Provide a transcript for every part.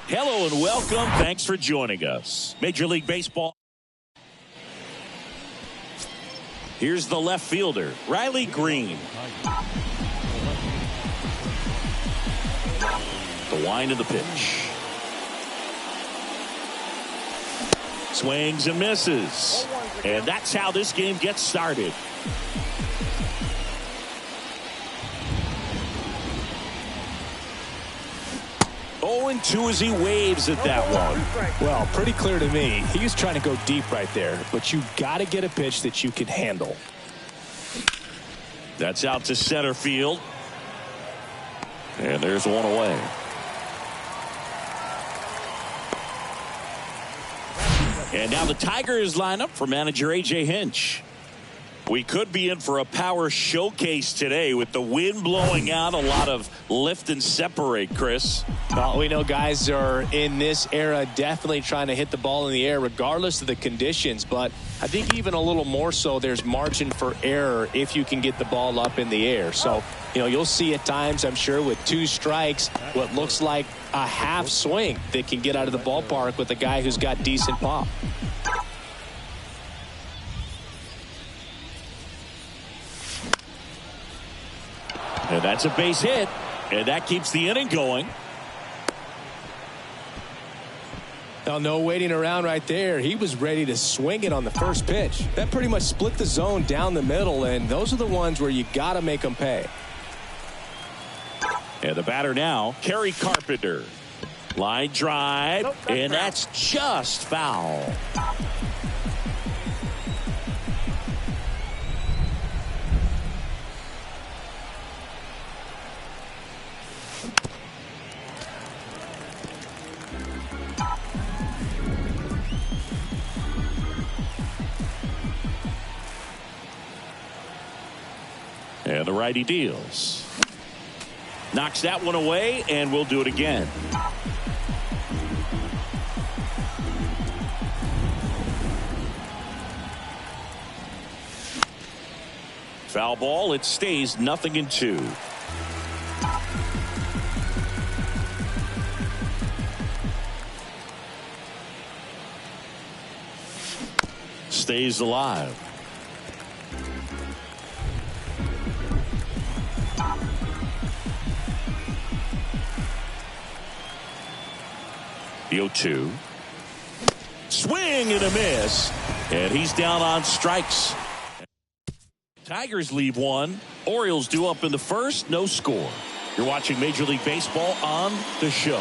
Hello and welcome. Thanks for joining us. Major League Baseball. Here's the left fielder, Riley Green. The wind of the pitch. Swings and misses. And that's how this game gets started. And 2 as he waves at that one. Well, pretty clear to me. He was trying to go deep right there, but you got to get a pitch that you can handle. That's out to center field. And there's one away. And now the Tigers line up for manager A.J. Hinch. We could be in for a power showcase today with the wind blowing out, a lot of lift and separate, Chris. Well, we know guys are in this era definitely trying to hit the ball in the air regardless of the conditions, but I think even a little more so there's margin for error if you can get the ball up in the air. So, you'll see at times, I'm sure, with 2 strikes, what looks like a half swing that can get out of the ballpark with a guy who's got decent pop. And that's a base hit, and that keeps the inning going. Now, no waiting around right there. He was ready to swing it on the first pitch. That pretty much split the zone down the middle, and those are the ones where you got to make them pay. And the batter now, Kerry Carpenter. Line drive, and that's just foul. And the righty deals. Knocks that one away, and we'll do it again. Foul ball. It stays 0-2. Stays alive. The 0-2. Swing and a miss. And he's down on strikes. Tigers leave one. Orioles due up in the first. No score. You're watching Major League Baseball on the show.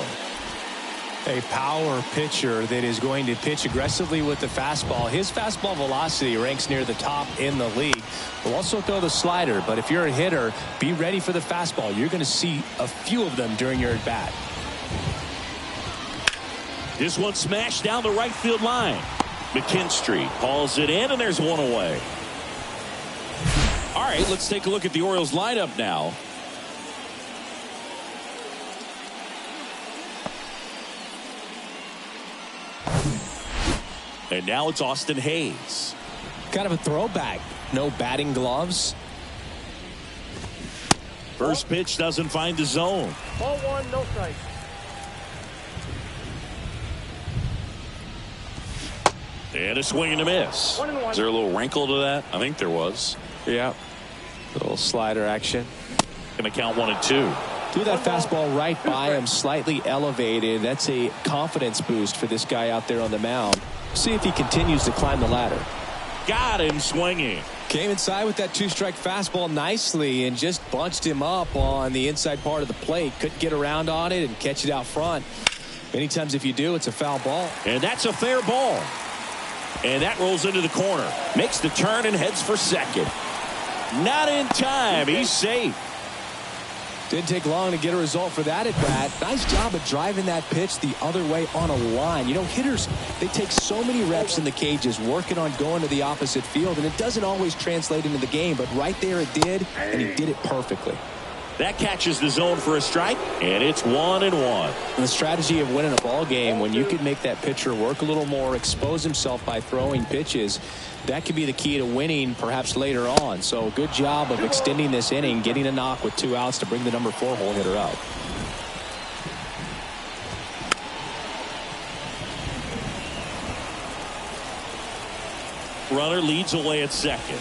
A power pitcher that is going to pitch aggressively with the fastball. His fastball velocity ranks near the top in the league. Will also throw the slider, but if you're a hitter, be ready for the fastball. You're going to see a few of them during your at-bat. This one smashed down the right field line. McKinstry hauls it in, and there's one away. All right, let's take a look at the Orioles lineup now. And now it's Austin Hayes. Kind of a throwback. No batting gloves. First pitch doesn't find the zone. Ball 1, no strike. And a swing and a miss. 1-1. Is there a little wrinkle to that? I think there was. Yeah. A little slider action. Going to count 1-2. Threw that fastball right by him, slightly elevated. That's a confidence boost for this guy out there on the mound. See if he continues to climb the ladder. Got him swinging. Came inside with that 2-strike fastball nicely and just bunched him up on the inside part of the plate. Couldn't get around on it and catch it out front. Many times if you do, it's a foul ball. And that's a fair ball. And that rolls into the corner. Makes the turn and heads for second. Not in time. He's safe. Didn't take long to get a result for that at bat. Nice job of driving that pitch the other way on a line. Hitters, they take so many reps in the cages working on going to the opposite field, and it doesn't always translate into the game, but right there it did, and he did it perfectly. That catches the zone for a strike, and it's 1-1. And the strategy of winning a ball game, when you can make that pitcher work a little more, expose himself by throwing pitches, that could be the key to winning perhaps later on. So good job of extending this inning, getting a knock with 2 outs to bring the number 4 hole hitter out. Runner leads away at second.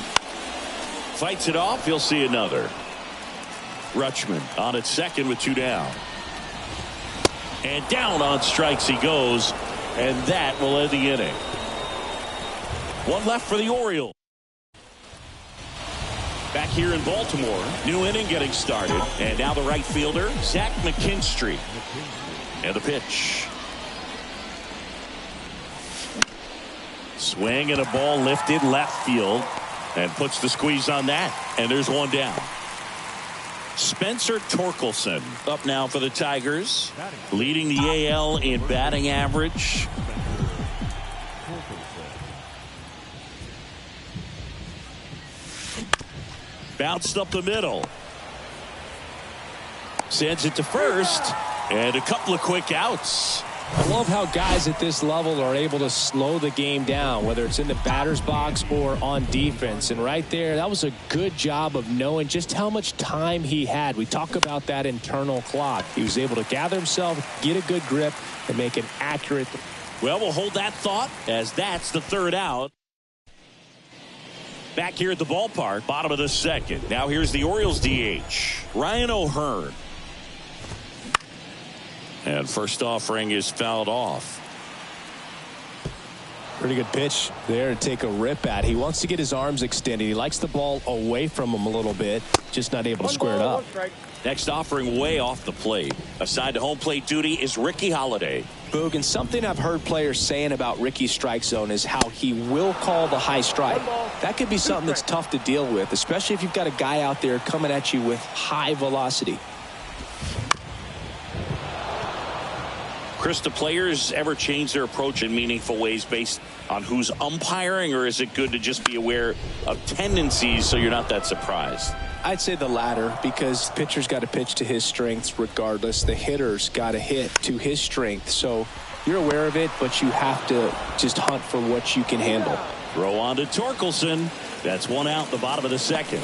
Fights it off. He'll see another. Rutschman on at second with 2 down. And down on strikes he goes. And that will end the inning. 1 left for the Orioles. Back here in Baltimore, new inning getting started. And now the right fielder, Zach McKinstry. And the pitch. Swing and a ball lifted left field. And puts the squeeze on that. And there's 1 down. Spencer Torkelson up now for the Tigers. Leading the AL in batting average. Bounced up the middle. Sends it to first. And a couple of quick outs. I love how guys at this level are able to slow the game down, whether it's in the batter's box or on defense. And right there, that was a good job of knowing just how much time he had. We talk about that internal clock. He was able to gather himself, get a good grip, and make an accurate. Well, we'll hold that thought as that's the 3rd out. Back here at the ballpark, bottom of the 2nd. Now here's the Orioles DH, Ryan O'Hearn. And first offering is fouled off. Pretty good pitch there to take a rip at. He wants to get his arms extended. He likes the ball away from him a little bit, just not able to square it up. Next offering way off the plate. Assigned to home plate duty is Ricky Holiday. Boog, and something I've heard players saying about Ricky's strike zone is how he will call the high strike. That could be something that's tough to deal with, especially if you've got a guy out there coming at you with high velocity. Chris, do players ever change their approach in meaningful ways based on who's umpiring, or is it good to just be aware of tendencies so you're not that surprised? I'd say the latter, because pitcher's got to pitch to his strengths regardless. The hitter's got to hit to his strength. So you're aware of it, but you have to just hunt for what you can handle. Throw on to Torkelson. That's 1 out in the bottom of the 2nd.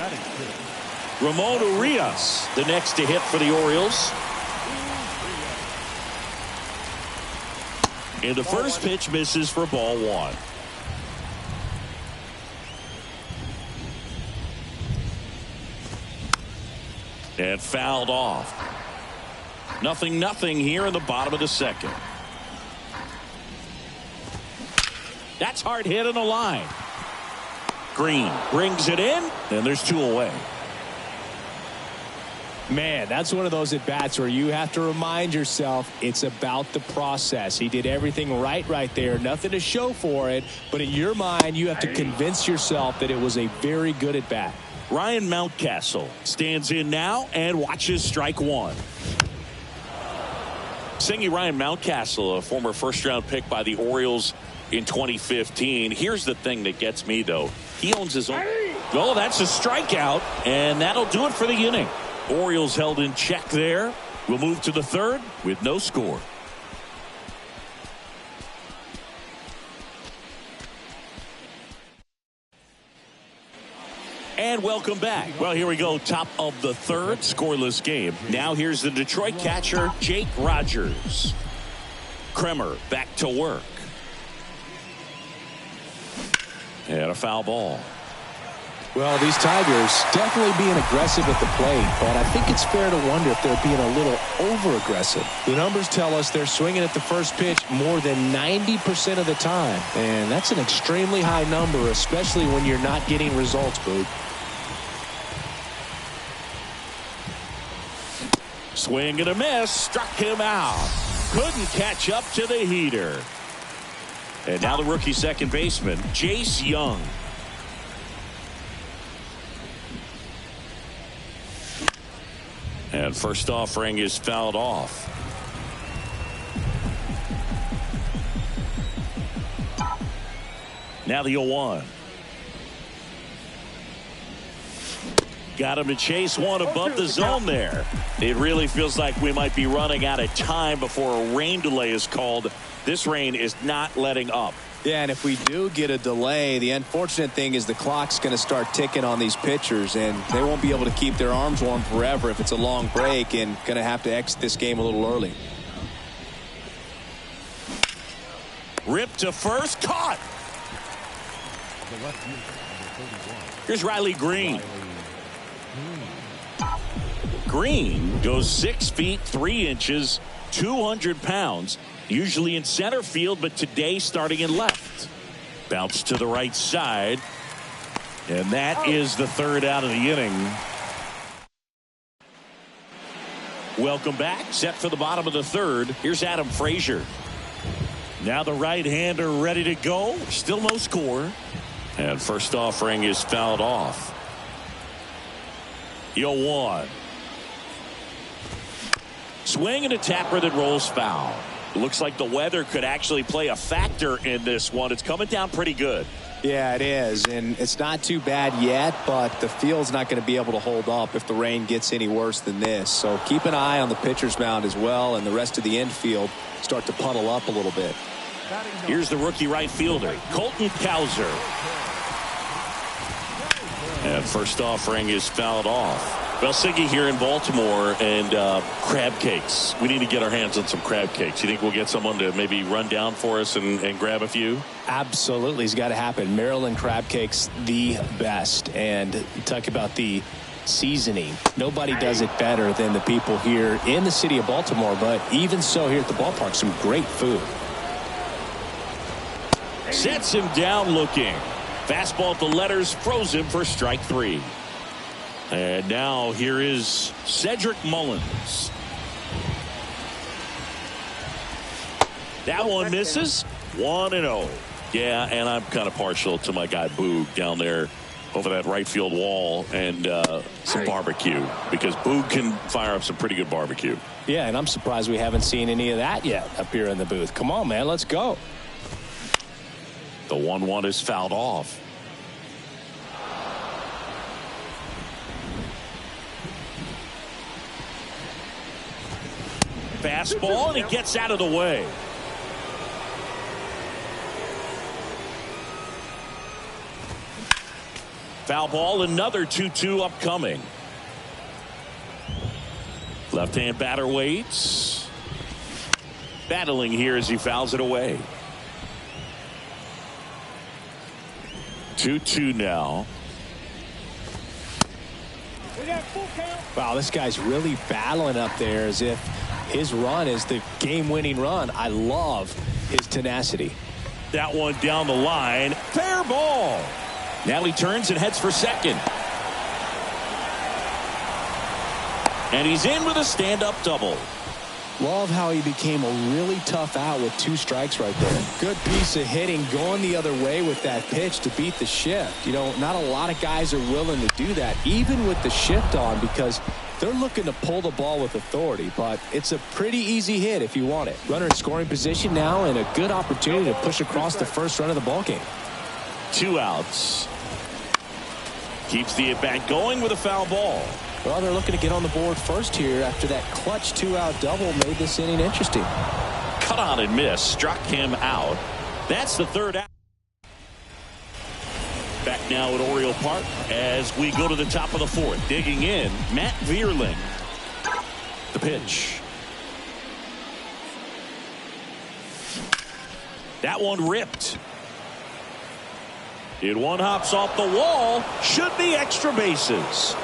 Ramon Urias, the next to hit for the Orioles. And the first pitch misses for ball 1. And fouled off. 0-0 here in the bottom of the 2nd. That's hard hit on the line. Green brings it in, and there's 2 away. Man, that's one of those at-bats where you have to remind yourself it's about the process. He did everything right there. Nothing to show for it. But in your mind, you have to convince yourself that it was a very good at-bat. Ryan Mountcastle stands in now and watches strike 1. Singing Ryan Mountcastle, a former first-round pick by the Orioles in 2015. Here's the thing that gets me, though. He owns his own. Oh, that's a strikeout, and that'll do it for the inning. Orioles held in check there. We'll move to the 3rd with no score. And welcome back. Well, here we go. Top of the 3rd, scoreless game. Now here's the Detroit catcher, Jake Rogers. Kremer back to work. And a foul ball. Well, these Tigers definitely being aggressive at the plate, but I think it's fair to wonder if they're being a little over-aggressive. The numbers tell us they're swinging at the first pitch more than 90% of the time, and that's an extremely high number, especially when you're not getting results, Boog. Swing and a miss, struck him out. Couldn't catch up to the heater. And now the rookie second baseman, Jace Young. And first offering is fouled off. Now the 0-1. Got him to chase one above the zone there. It really feels like we might be running out of time before a rain delay is called. This rain is not letting up. Yeah, and if we do get a delay, the unfortunate thing is the clock's going to start ticking on these pitchers, and they won't be able to keep their arms warm forever if it's a long break, and going to have to exit this game a little early. Ripped to first, caught. Here's Riley Green. Green goes 6 feet 3 inches, 200 pounds, usually in center field, but today starting in left. Bounce to the right side, and that is the third out of the inning. Welcome back. Set for the bottom of the third. Here's Adam Frazier. Now the right-hander ready to go. Still no score. And first offering is fouled off. 0-1. Swing and a tapper that rolls foul. Looks like the weather could actually play a factor in this one. It's coming down pretty good. Yeah, it is, and it's not too bad yet, but the field's not going to be able to hold up if the rain gets any worse than this. So keep an eye on the pitcher's mound as well, and the rest of the infield start to puddle up a little bit. Here's the rookie right fielder, Colton Cowser. And first offering is fouled off. Well, Siggy here in Baltimore, and crab cakes. We need to get our hands on some crab cakes. You think we'll get someone to maybe run down for us and grab a few? Absolutely. It's got to happen. Maryland crab cakes, the best. And you talk about the seasoning. Nobody does it better than the people here in the city of Baltimore. But even so, here at the ballpark, some great food. Sets him down looking. Fastball at the letters, froze him for strike 3. And now here is Cedric Mullins. That one misses. 1-0. Yeah, and I'm kind of partial to my guy Boog down there over that right field wall, and some barbecue, because Boog can fire up some pretty good barbecue. Yeah, and I'm surprised we haven't seen any of that yet up here in the booth. Come on, man, let's go. The 1-1 is fouled off. Fastball, and he gets out of the way. Foul ball, another 2-2 upcoming. Left-hand batter waits. Battling here as he fouls it away. 2-2 now. Wow, this guy's really battling up there as if his run is the game-winning run. I love his tenacity. That one down the line. Fair ball. Now he turns and heads for second. And he's in with a stand-up double. Love how he became a really tough out with 2 strikes right there. Good piece of hitting, going the other way with that pitch to beat the shift. You know, not a lot of guys are willing to do that, even with the shift on, because they're looking to pull the ball with authority. But it's a pretty easy hit if you want it. Runner in scoring position now, and a good opportunity to push across the first run of the ball game. 2 outs. Keeps the at-bat going with a foul ball. Well, they're looking to get on the board first here after that clutch 2-out double made this inning interesting. Cut on and miss. Struck him out. That's the 3rd out. Back now at Oriole Park as we go to the top of the 4th. Digging in, Matt Vierling. The pitch. That one ripped. It one hops off the wall. Should be extra bases.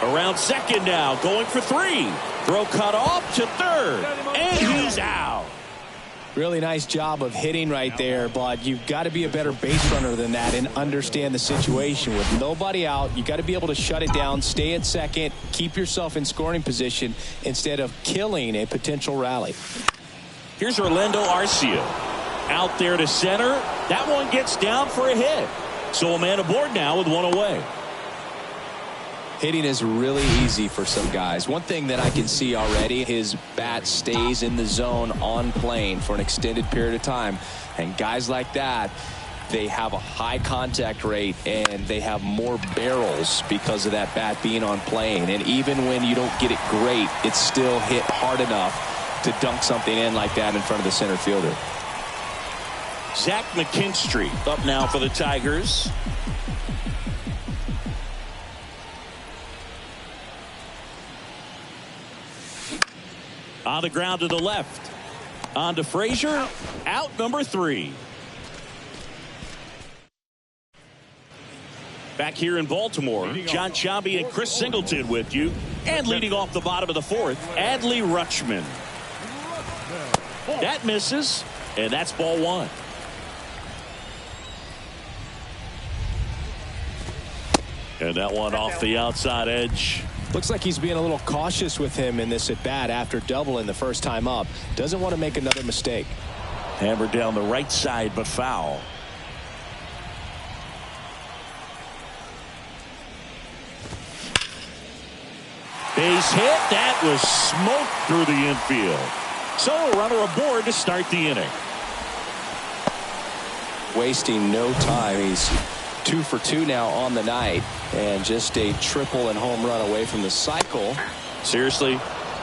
Around second now, going for 3. Throw cut off to 3rd, and he's out. Really nice job of hitting right there, but you've got to be a better base runner than that and understand the situation. With nobody out, you got to be able to shut it down, stay at second, keep yourself in scoring position instead of killing a potential rally. Here's Orlando Arcia. Out there to center. That one gets down for a hit. So a man aboard now with 1 away. Hitting is really easy for some guys. One thing that I can see already, his bat stays in the zone on plane for an extended period of time. And guys like that, they have a high contact rate and they have more barrels because of that bat being on plane. And even when you don't get it great, it's still hit hard enough to dunk something in like that in front of the center fielder. Zach McKinstry up now for the Tigers. On the ground to the left. On to Frazier. Out number 3. Back here in Baltimore, John Sciambi and Chris Singleton with you. And leading off the bottom of the fourth, Adley Rutschman. That misses, and that's ball one. And that one off the outside edge. Looks like he's being a little cautious with him in this at-bat after doubling the first time up. Doesn't want to make another mistake. Hammered down the right side, but foul. Base hit. That was smoked through the infield. So a runner aboard to start the inning. Wasting no time. He's 2 for 2 now on the night, and just a triple and home run away from the cycle. Seriously,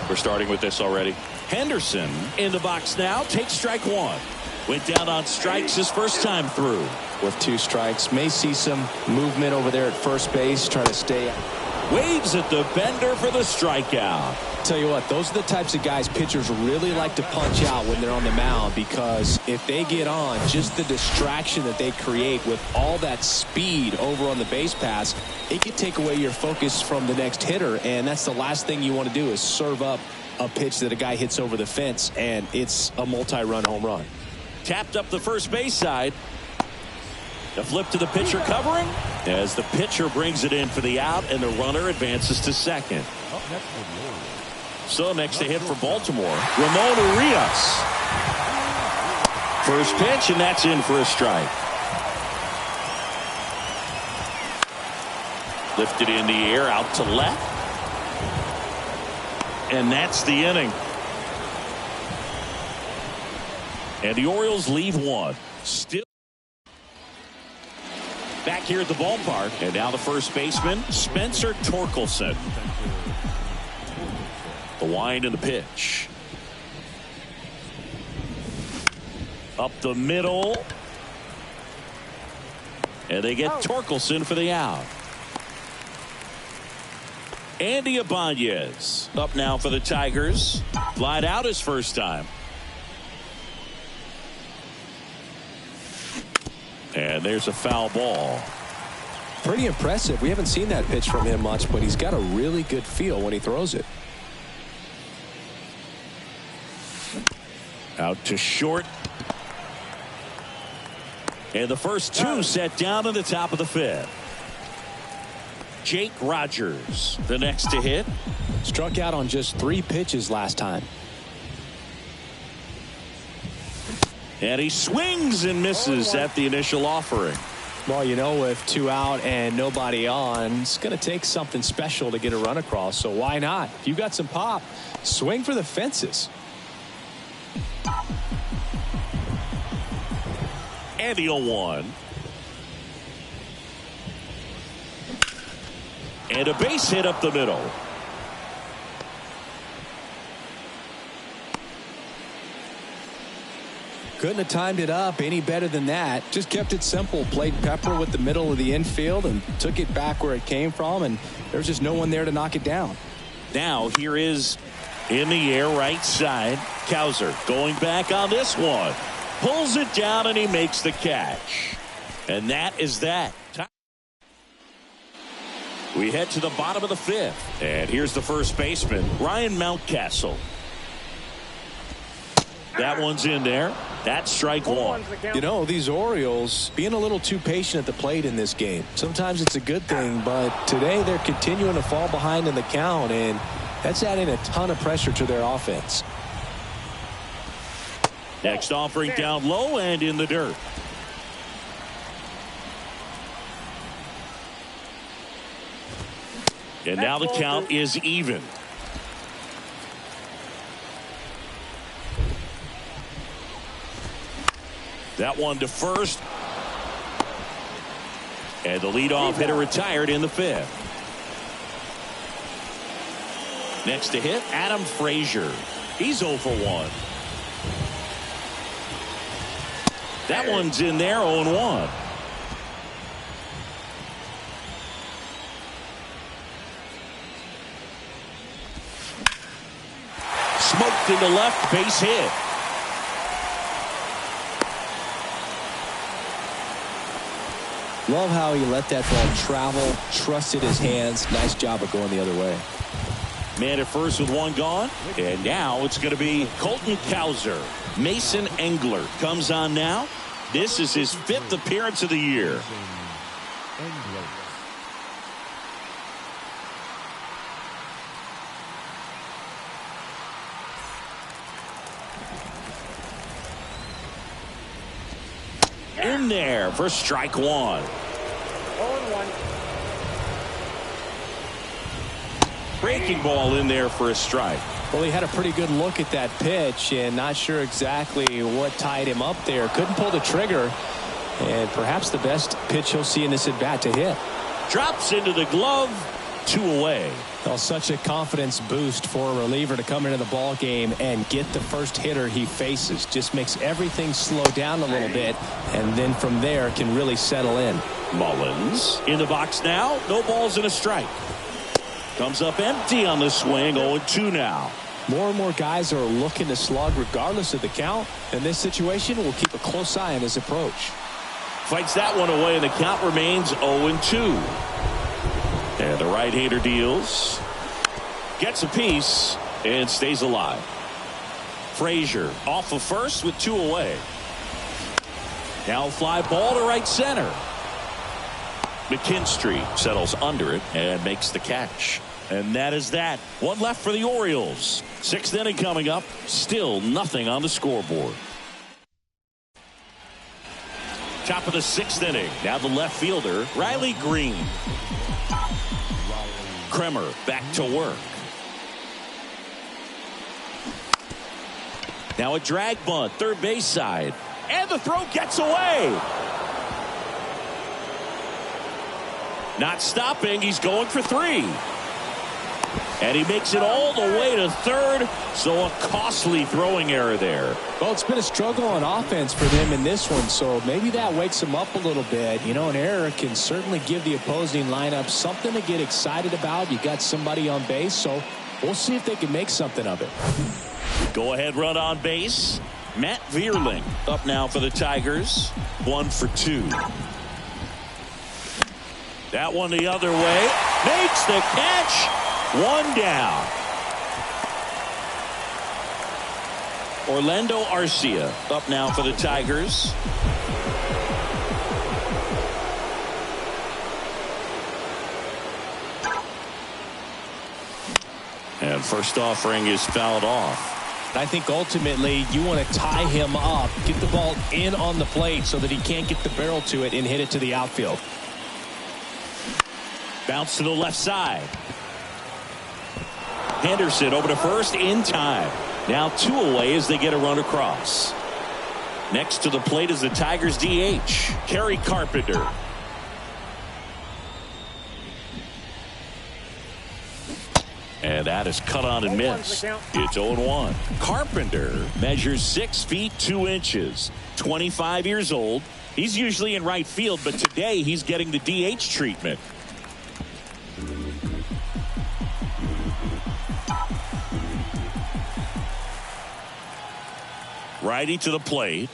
we're starting with this already. Henderson in the box now. Takes strike one. Went down on strikes his first time through. With 2 strikes, may see some movement over there at first base, trying to stay. Waves at the bender for the strikeout. Tell you what, those are the types of guys pitchers really like to punch out when they're on the mound, because if they get on, just the distraction that they create with all that speed over on the base pass, it can take away your focus from the next hitter, and that's the last thing you want to do is serve up a pitch that a guy hits over the fence, and it's a multi-run home run. Tapped up the first base side. The flip to the pitcher covering as the pitcher brings it in for the out, and the runner advances to second. So next to hit for Baltimore, Ramon Urias. First pitch, and that's in for a strike. Lifted in the air, out to left. And that's the inning. And the Orioles leave one. Still back here at the ballpark. And now the first baseman, Spencer Torkelson. The wind and the pitch. Up the middle. And they get Torkelson for the out. Andy Ibanez up now for the Tigers. Flied out his first time. And there's a foul ball. Pretty impressive. We haven't seen that pitch from him much, but he's got a really good feel when he throws it. Out to short. And the first 2 set down in the top of the 5th. Jake Rogers, the next to hit. Struck out on just 3 pitches last time. And he swings and misses at the initial offering. Well, you know, with 2 out and nobody on, it's going to take something special to get a run across. So why not? If you got some pop, swing for the fences. And the 0-1. And a base hit up the middle. Couldn't have timed it up any better than that. Just kept it simple. Played pepper with the middle of the infield and took it back where it came from, and there's just no one there to knock it down. Now here is in the air right side. Cowser going back on this one. Pulls it down and he makes the catch. And that is that. We head to the bottom of the 5th. And here's the first baseman, Ryan Mountcastle. That one's in there. That's strike one. You know, these Orioles being a little too patient at the plate in this game. Sometimes it's a good thing, but today they're continuing to fall behind in the count, and that's adding a ton of pressure to their offense. Next offering down low and in the dirt. And now the count is even. That one to first. And the leadoff hitter retired in the 5th. Next to hit, Adam Frazier. He's 0 for 1. That one's in there, 0-1. Smoked into left, base hit. Love how he let that ball travel, trusted his hands. Nice job of going the other way. Man at first with one gone. And now it's going to be Colton Cowser. Mason Engler comes on now. This is his 5th appearance of the year. In there for strike one. 0-1. Breaking ball in there for a strike. Well, he had a pretty good look at that pitch and not sure exactly what tied him up there. Couldn't pull the trigger, and perhaps the best pitch he'll see in this at bat to hit. Drops into the glove. 2 away. Well, such a confidence boost for a reliever to come into the ball game and get the first hitter he faces. Just makes everything slow down a little bit, and then from there can really settle in. Mullins in the box now. No balls and a strike. Comes up empty on the swing. 0-2 now. More and more guys are looking to slug regardless of the count. In this situation, we'll keep a close eye on his approach. Fights that one away, and the count remains 0-2. And the right-hander deals. Gets a piece and stays alive. Frazier off of first with 2 away. Now fly ball to right center. McKinstry settles under it and makes the catch. And that is that. One left for the Orioles. 6th inning coming up. Still nothing on the scoreboard. Top of the 6th inning. Now the left fielder, Riley Green. Kremer back to work. Now a drag bunt, third base side. And the throw gets away. Not stopping. He's going for 3. And he makes it all the way to third. So a costly throwing error there. Well, it's been a struggle on offense for them in this one, so maybe that wakes them up a little bit. You know, an error can certainly give the opposing lineup something to get excited about. You got somebody on base, so we'll see if they can make something of it. Go ahead run on base. Matt Vierling up now for the Tigers. 1 for 2. That one the other way. Makes the catch. 1 down. Orlando Arcia up now for the Tigers. And first offering is fouled off. I think ultimately you want to tie him up, get the ball in on the plate so that he can't get the barrel to it and hit it to the outfield. Bounce to the left side. Henderson over to first in time. Now 2 away as they get a run across. Next to the plate is the Tigers DH, Kerry Carpenter. And that is cut on and missed. It's 0-1. Carpenter measures 6 feet 2 inches. 25 years old. He's usually in right field, but today he's getting the DH treatment. Righty to the plate.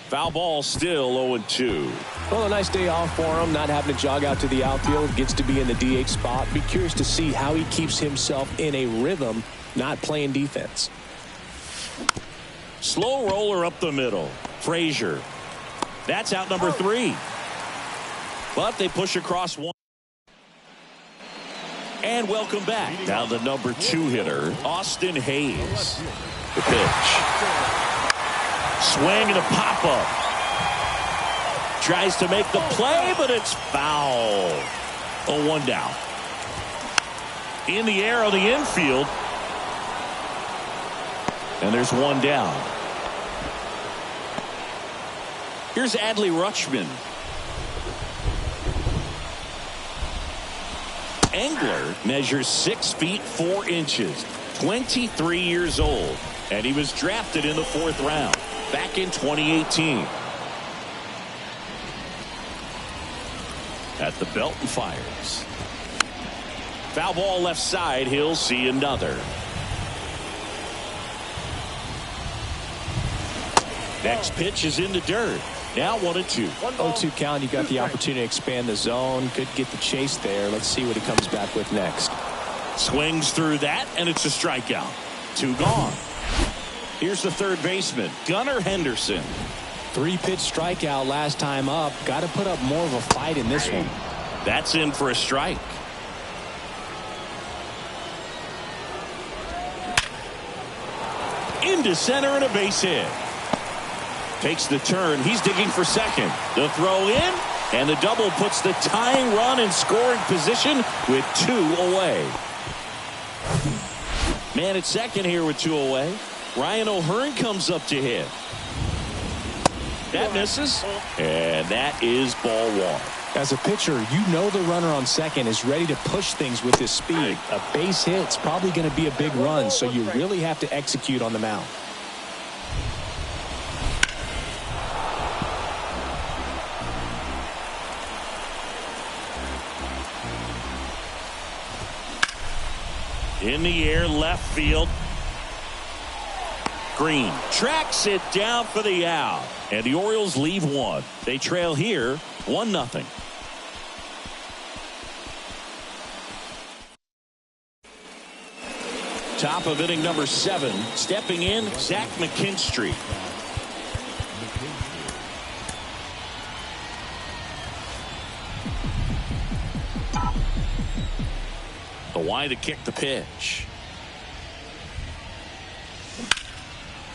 Foul ball, still 0-2. Well, a nice day off for him, not having to jog out to the outfield. Gets to be in the DH spot. Be curious to see how he keeps himself in a rhythm, not playing defense. Slow roller up the middle. Frazier. That's out number 3. But they push across 1. And welcome back. Now the number 2 hitter, Austin Hayes. The pitch. Swing and a pop-up. Tries to make the play, but it's foul. 0-1 down. In the air on the infield. And there's 1 down. Here's Adley Rutschman. Engler measures 6 feet 4 inches, 23 years old, and he was drafted in the 4th round back in 2018. At the belt and fires. Foul ball left side. He'll see another. Next pitch is in the dirt. Now 1-2. 0-2 count. You got the opportunity to expand the zone. Could get the chase there. Let's see what he comes back with next. Swings through that, and it's a strikeout. 2 gone. Here's the third baseman, Gunnar Henderson. 3-pitch strikeout last time up. Got to put up more of a fight in this one. That's in for a strike. Into center and a base hit. Takes the turn. He's digging for second. The throw in, and the double puts the tying run in scoring position with 2 away. Man at second here with 2 away. Ryan O'Hearn comes up to hit. That misses, and that is ball 1. As a pitcher, you know the runner on second is ready to push things with his speed. A base hit's probably going to be a big run, so you really have to execute on the mound. In the air, left field. Green tracks it down for the out, and the Orioles leave 1. They trail here 1-0. Top of inning number 7, stepping in, Zach McKinstry. The wide to kick the pitch.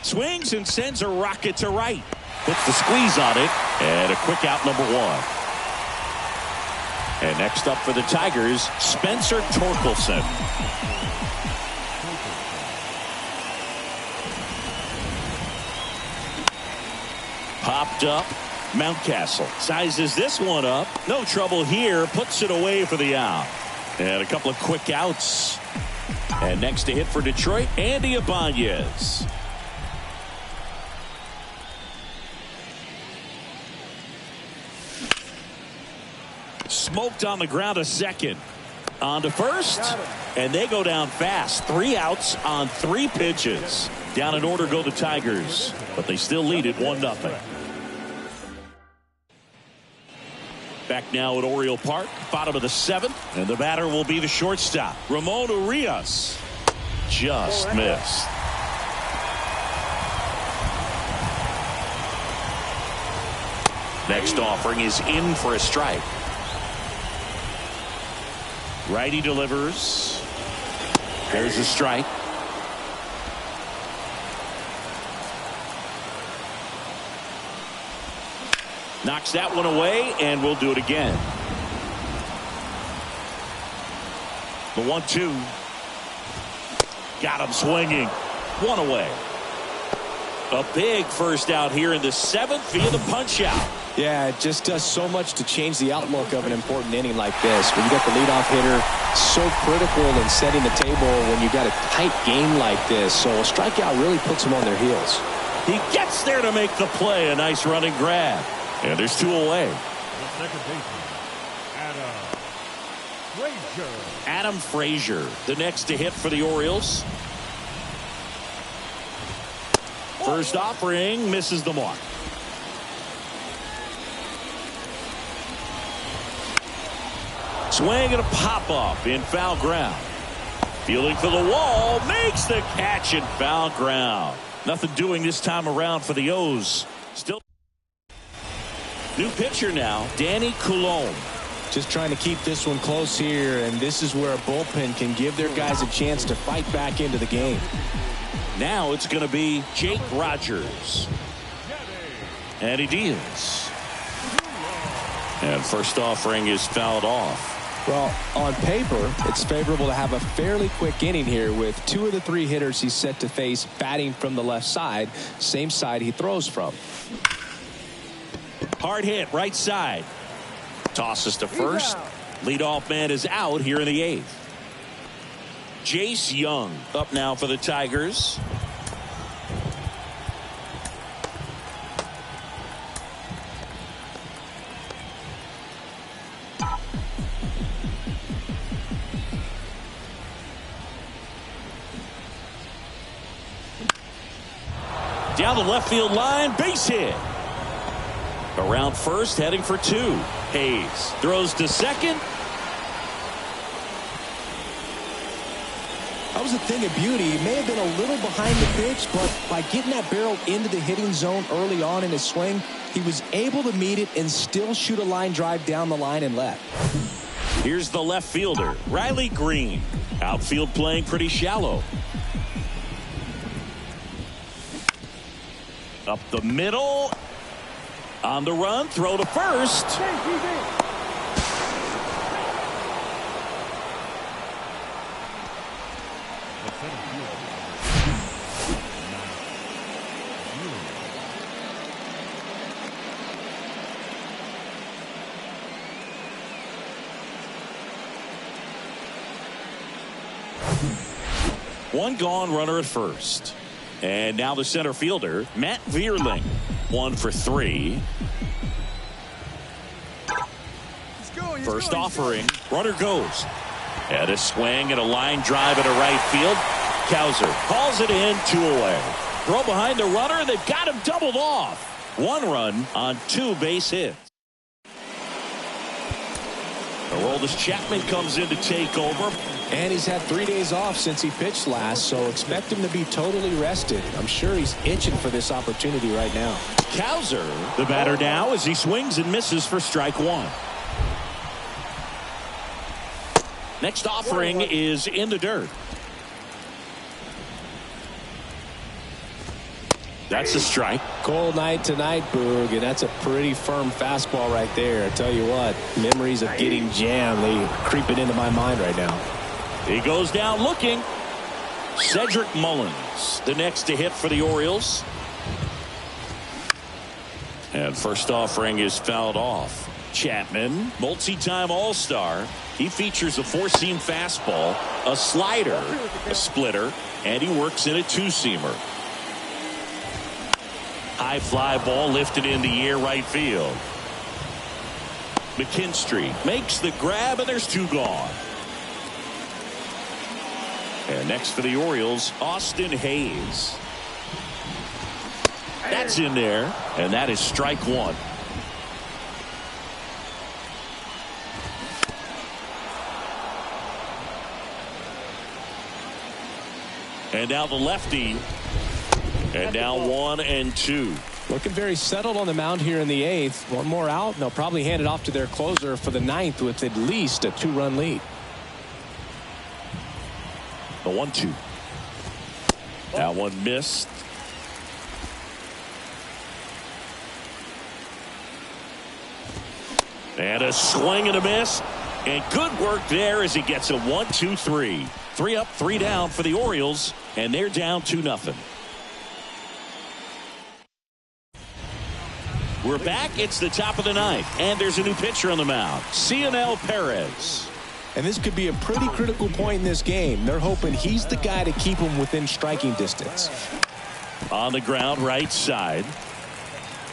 Swings and sends a rocket to right. Puts the squeeze on it, and a quick out, number 1. And next up for the Tigers, Spencer Torkelson. Popped up, Mountcastle sizes this one up. No trouble here, puts it away for the out. And a couple of quick outs. And next to hit for Detroit, Andy Ibanez. Smoked on the ground a second. On to first, and they go down fast. 3 outs on 3 pitches. Down in order go the Tigers, but they still lead it 1-0. Back now at Oriole Park, bottom of the 7th, and the batter will be the shortstop, Ramon Urias. Just missed. Next offering is in for a strike. Righty delivers. There's a strike. Knocks that one away, and we'll do it again. The 1-2. Got him swinging. 1 away. A big first out here in the 7th via the punch out. Yeah, it just does so much to change the outlook of an important inning like this. When you got the leadoff hitter, so critical in setting the table when you got a tight game like this. So a strikeout really puts them on their heels. He gets there to make the play. A nice running grab. And there's 2 away. The second baseman, Adam Frazier, the next to hit for the Orioles. First offering misses the mark. Swing and a pop-up in foul ground. Fielding for the wall, makes the catch in foul ground. Nothing doing this time around for the O's. Still. New pitcher now, Danny Coulombe. Just trying to keep this one close here, and this is where a bullpen can give their guys a chance to fight back into the game. Now it's going to be Jake Rogers. And he deals. And first offering is fouled off. Well, on paper, it's favorable to have a fairly quick inning here with 2 of the 3 hitters he's set to face batting from the left side, same side he throws from. Hard hit, right side. Tosses to first. Leadoff man is out here in the 8th. Jace Young up now for the Tigers. Down the left field line, base hit. Around first, heading for two. Hayes throws to second. That was a thing of beauty. He may have been a little behind the pitch, but by getting that barrel into the hitting zone early on in his swing, he was able to meet it and still shoot a line drive down the line and left. Here's the left fielder, Riley Green. Outfield playing pretty shallow. Up the middle. On the run, throw to first. One gone, runner at first. And now the center fielder, Matt Vierling. 1 for 3. First offering, runner goes. And a swing and a line drive into right field. Cowser calls it in, 2 away. Throw behind the runner, they've got him doubled off. 1 run on 2 base hits. Aroldis Chapman comes in to take over. And he's had 3 days off since he pitched last, so expect him to be totally rested. I'm sure he's itching for this opportunity right now. Cowser, the batter now, as he swings and misses for strike 1. Next offering is in the dirt. That's a strike. Cold night tonight, Boog, and that's a pretty firm fastball right there. I tell you what, memories of getting jammed, they creeping into my mind right now. He goes down looking. Cedric Mullins, the next to hit for the Orioles. And first offering is fouled off. Chapman, multi-time All-Star. He features a 4-seam fastball, a slider, a splitter, and he works in a 2-seamer. High fly ball lifted in the air, right field. McKinstry makes the grab, and there's 2 gone. And next for the Orioles, Austin Hayes. That's in there, and that is strike 1. And now the lefty. And now 1 and 2. Looking very settled on the mound here in the 8th. 1 more out, and they'll probably hand it off to their closer for the 9th with at least a 2-run lead. The 1-2. That one missed. And a swing and a miss. And good work there as he gets a 1-2-3. 3 up, 3 down for the Orioles, and they're down 2-0. We're back. It's the top of the 9th, and there's a new pitcher on the mound, Cionel Perez. And this could be a pretty critical point in this game. They're hoping he's the guy to keep them within striking distance. On the ground, right side.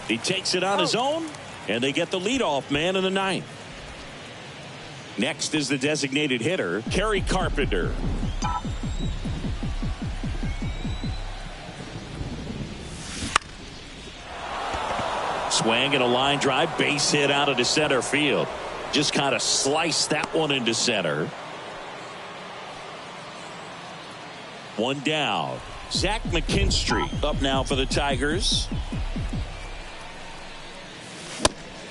He takes it on his own, and they get the leadoff man in the 9th. Next is the designated hitter, Kerry Carpenter. Swing and a line drive, base hit out of the center field. Just kind of sliced that one into center. 1 down. Zach McKinstry up now for the Tigers.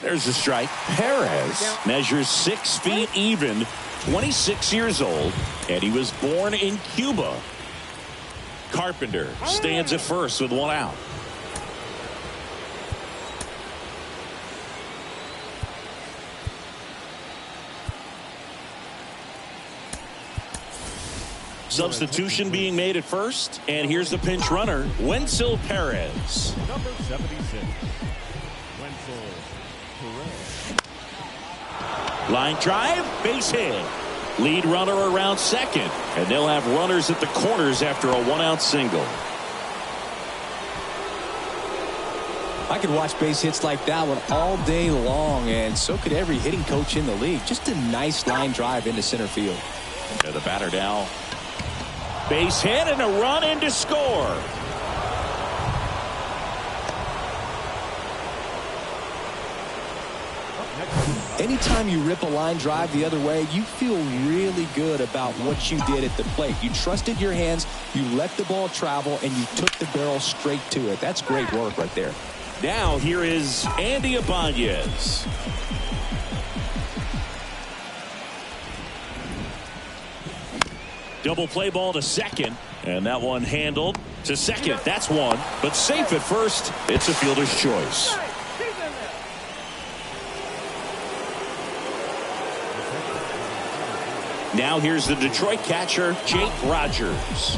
There's a strike. Perez measures 6 feet even, 26 years old, and he was born in Cuba. Carpenter stands at first with 1 out. Substitution being made at first, and here's the pinch runner, Wenzel Perez. Number 76, Wenzel Perez. Line drive, base hit. Lead runner around second, and they'll have runners at the corners after a 1-out single. I could watch base hits like that one all day long, and so could every hitting coach in the league. Just a nice line drive into center field. And the batter now. Base hit and a run in to score. Anytime you rip a line drive the other way, you feel really good about what you did at the plate. You trusted your hands, you let the ball travel, and you took the barrel straight to it. That's great work right there. Now here is Andy Ibanez. Double play ball to second, and that one handled to second. That's one, but safe at first. It's a fielder's choice. Now here's the Detroit catcher, Jake Rogers.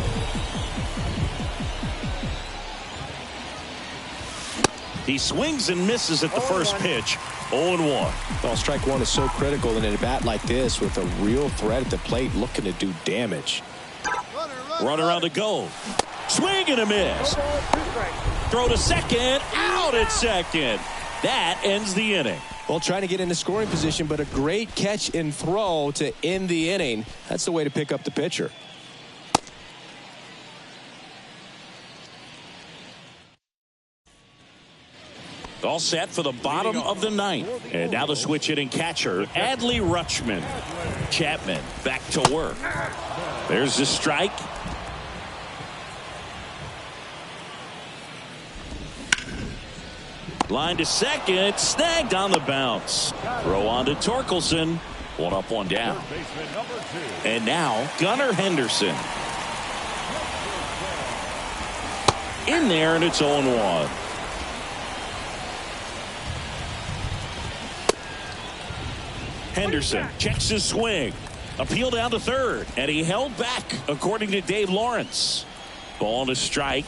He swings and misses at the first pitch. 0-1. Well, strike one is so critical in a bat like this with a real threat at the plate looking to do damage. Runner on to go. Swing and a miss. Throw to second. Out at second. That ends the inning. Well, trying to get into scoring position, but a great catch and throw to end the inning. That's the way to pick up the pitcher. All set for the bottom of the ninth. And now the switch hitting catcher, Adley Rutschman. Chapman back to work. There's the strike. Line to second, snagged on the bounce. Throw on to Torkelson. One up, one down. And now Gunnar Henderson. In there, and it's 0-1. Henderson checks his swing. Appeal down to third, and he held back, according to Dave Lawrence. Ball to strike,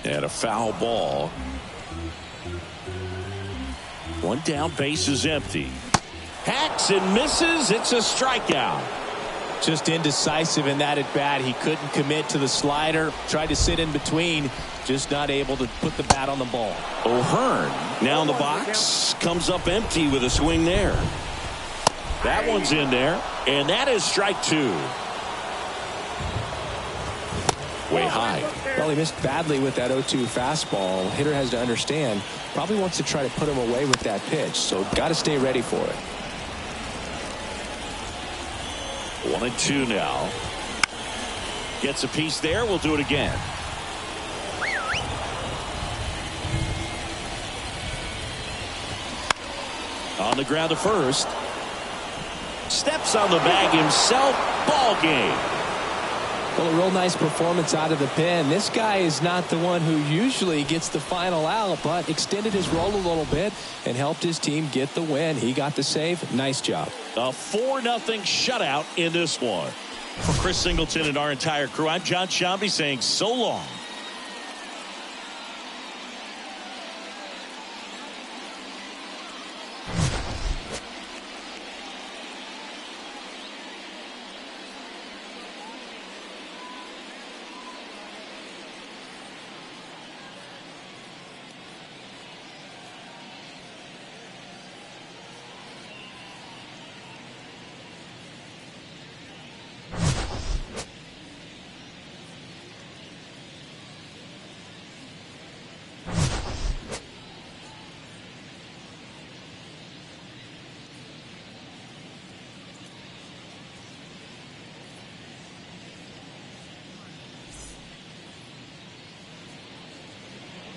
and a foul ball. One down, base is empty. Hacks and misses. It's a strikeout. Just indecisive in that at bat. He couldn't commit to the slider. Tried to sit in between. Just not able to put the bat on the ball. O'Hearn now in the box. Comes up empty with a swing there. That one's in there. And that is strike two. Way high. Well, he missed badly with that 0-2 fastball. Hitter has to understand. Probably wants to try to put him away with that pitch. So got to stay ready for it. 1-2 now. Gets a piece there. We'll do it again. On the ground to first. Steps on the bag himself. Ball game. Well, a real nice performance out of the pen. This guy is not the one who usually gets the final out, but extended his role a little bit and helped his team get the win. He got the save. Nice job. A 4-0 shutout in this one. For Chris Singleton and our entire crew, I'm John Shambi saying so long.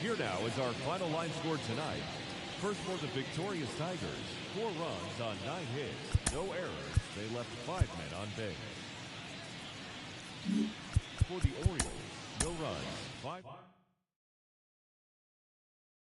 Here now is our final line score tonight. First for the victorious Tigers, 4 runs on 9 hits, no errors. They left 5 men on base. For the Orioles, no runs, 5